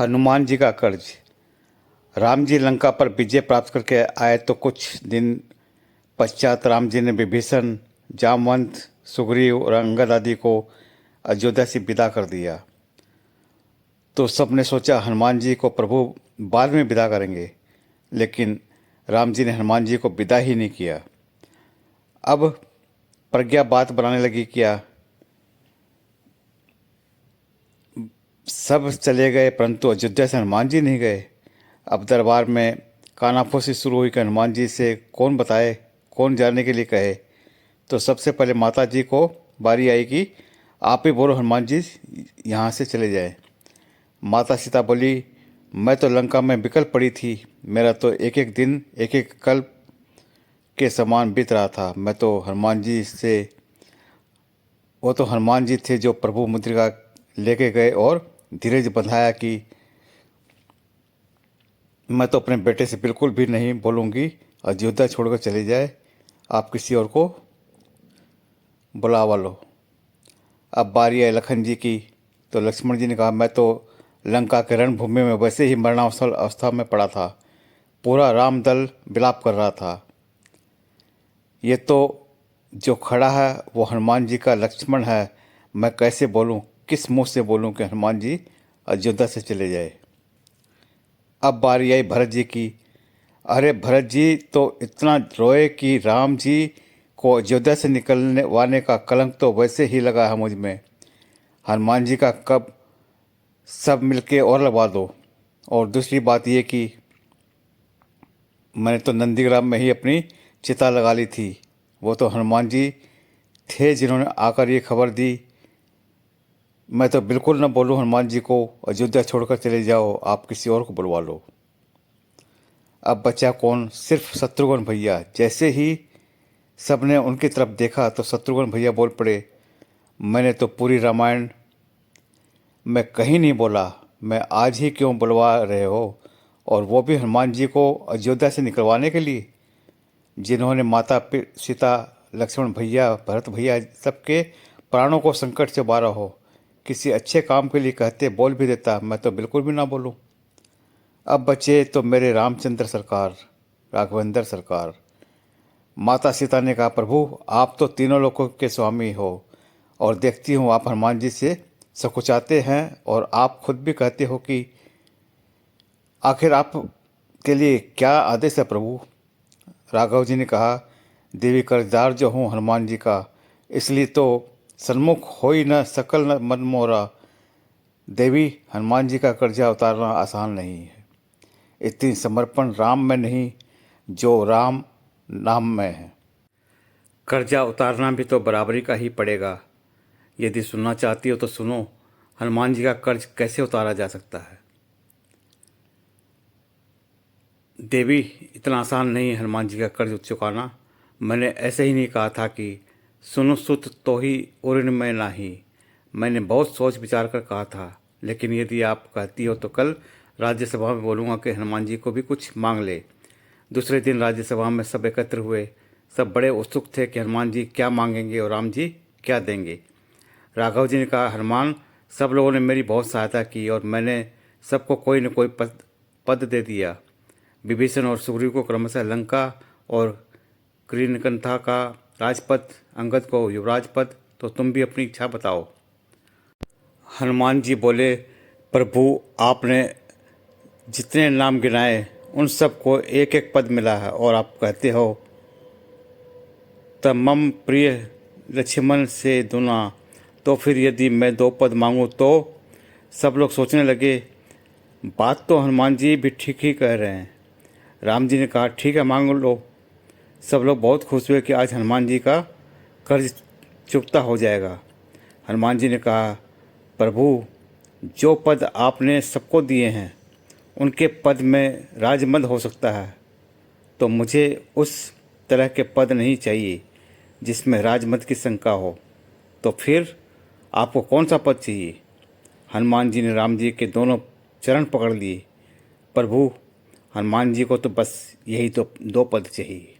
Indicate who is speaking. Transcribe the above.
Speaker 1: हनुमान जी का कर्ज। राम जी लंका पर विजय प्राप्त करके आए तो कुछ दिन पश्चात राम जी ने विभीषण, जामवंत, सुग्रीव और अंगद आदि को अयोध्या से विदा कर दिया। तो सबने सोचा हनुमान जी को प्रभु बाद में विदा करेंगे, लेकिन राम जी ने हनुमान जी को विदा ही नहीं किया। अब प्रज्ञा बात बनाने लगी, क्या सब चले गए परंतु अयोध्या से हनुमान जी नहीं गए। अब दरबार में कानाफूसी शुरू हुई कि हनुमान जी से कौन बताए, कौन जाने के लिए कहे। तो सबसे पहले माता जी को बारी आई कि आप ही बोलो हनुमान जी यहाँ से चले जाएं। माता सीता बोली, मैं तो लंका में बिकल पड़ी थी, मेरा तो एक एक दिन एक एक कल्प के समान बीत रहा था। मैं तो हनुमान जी से, वो तो हनुमान जी थे जो प्रभु मुद्रिका लेके गए और धीरज बंधाया कि मैं तो अपने बेटे से बिल्कुल भी नहीं बोलूँगी अयोध्या छोड़कर चले जाए, आप किसी और को बुलावा लो। अब बारी आई लखन जी की, तो लक्ष्मण जी ने कहा, मैं तो लंका के रणभूमि में वैसे ही मरणावसल अवस्था में पड़ा था, पूरा राम दल विलाप कर रहा था। ये तो जो खड़ा है वो हनुमान जी का लक्ष्मण है, मैं कैसे बोलूं, किस मुंह से बोलूं कि हनुमान जी अयोध्या से चले जाए। अब बारी आई भरत जी की। अरे भरत जी तो इतना रोए कि राम जी को अयोध्या से निकलने वाने का कलंक तो वैसे ही लगा है मुझ में, हनुमान जी का कब सब मिलके और लगवा दो। और दूसरी बात ये कि मैंने तो नंदीग्राम में ही अपनी चिता लगा ली थी, वो तो हनुमान जी थे जिन्होंने आकर ये खबर दी। मैं तो बिल्कुल न बोलूं हनुमान जी को अयोध्या छोड़कर चले जाओ, आप किसी और को बुलवा लो। अब बचा कौन, सिर्फ शत्रुघ्न भैया। जैसे ही सबने उनकी तरफ देखा तो शत्रुघ्न भैया बोल पड़े, मैंने तो पूरी रामायण में कहीं नहीं बोला, मैं आज ही क्यों बुलवा रहे हो, और वो भी हनुमान जी को अयोध्या से निकलवाने के लिए, जिन्होंने माता सीता, लक्ष्मण भैया, भरत भैया सबके प्राणों को संकट से उबारा हो। किसी अच्छे काम के लिए कहते बोल भी देता, मैं तो बिल्कुल भी ना बोलूं। अब बचे तो मेरे रामचंद्र सरकार, राघवेंद्र सरकार। माता सीता ने कहा, प्रभु आप तो तीनों लोकों के स्वामी हो, और देखती हूँ आप हनुमान जी से सकुचाते हैं, और आप खुद भी कहते हो कि आखिर आप के लिए क्या आदेश है प्रभु। राघव जी ने कहा, देवी कर्जदार जो हूँ हनुमान जी का, इसलिए तो सन्मुख हो ही न सकल न मन मोरा। देवी हनुमान जी का कर्जा उतारना आसान नहीं है, इतनी समर्पण राम में नहीं जो राम नाम में है। कर्जा उतारना भी तो बराबरी का ही पड़ेगा। यदि सुनना चाहती हो तो सुनो, हनुमान जी का कर्ज कैसे उतारा जा सकता है। देवी इतना आसान नहीं है हनुमान जी का कर्ज चुकाना। मैंने ऐसे ही नहीं कहा था कि सुनो सुत तो ही उरिन में नाही। मैंने बहुत सोच विचार कर कहा था, लेकिन यदि आप कहती हो तो कल राज्यसभा में बोलूँगा कि हनुमान जी को भी कुछ मांग ले। दूसरे दिन राज्यसभा में सब एकत्र हुए। सब बड़े उत्सुक थे कि हनुमान जी क्या मांगेंगे और राम जी क्या देंगे। राघव जी ने कहा, हनुमान सब लोगों ने मेरी बहुत सहायता की और मैंने सबको कोई न कोई पद दे दिया। विभीषण और सुग्रीव को क्रमशः लंका और कृणकंथा का राजपद, अंगद को युवराज पद, तो तुम भी अपनी इच्छा बताओ। हनुमान जी बोले, प्रभु आपने जितने नाम गिनाए उन सबको एक एक पद मिला है, और आप कहते हो तब मम प्रिय लक्ष्मण से दुना, तो फिर यदि मैं 2 पद मांगूँ तो। सब लोग सोचने लगे, बात तो हनुमान जी भी ठीक ही कह रहे हैं। राम जी ने कहा, ठीक है मांग लो। सब लोग बहुत खुश हुए कि आज हनुमान जी का कर्ज चुकता हो जाएगा। हनुमान जी ने कहा, प्रभु जो पद आपने सबको दिए हैं उनके पद में राजमद हो सकता है, तो मुझे उस तरह के पद नहीं चाहिए जिसमें राजमद की शंका हो। तो फिर आपको कौन सा पद चाहिए। हनुमान जी ने राम जी के दोनों चरण पकड़ लिए। प्रभु हनुमान जी को तो बस यही तो 2 पद चाहिए।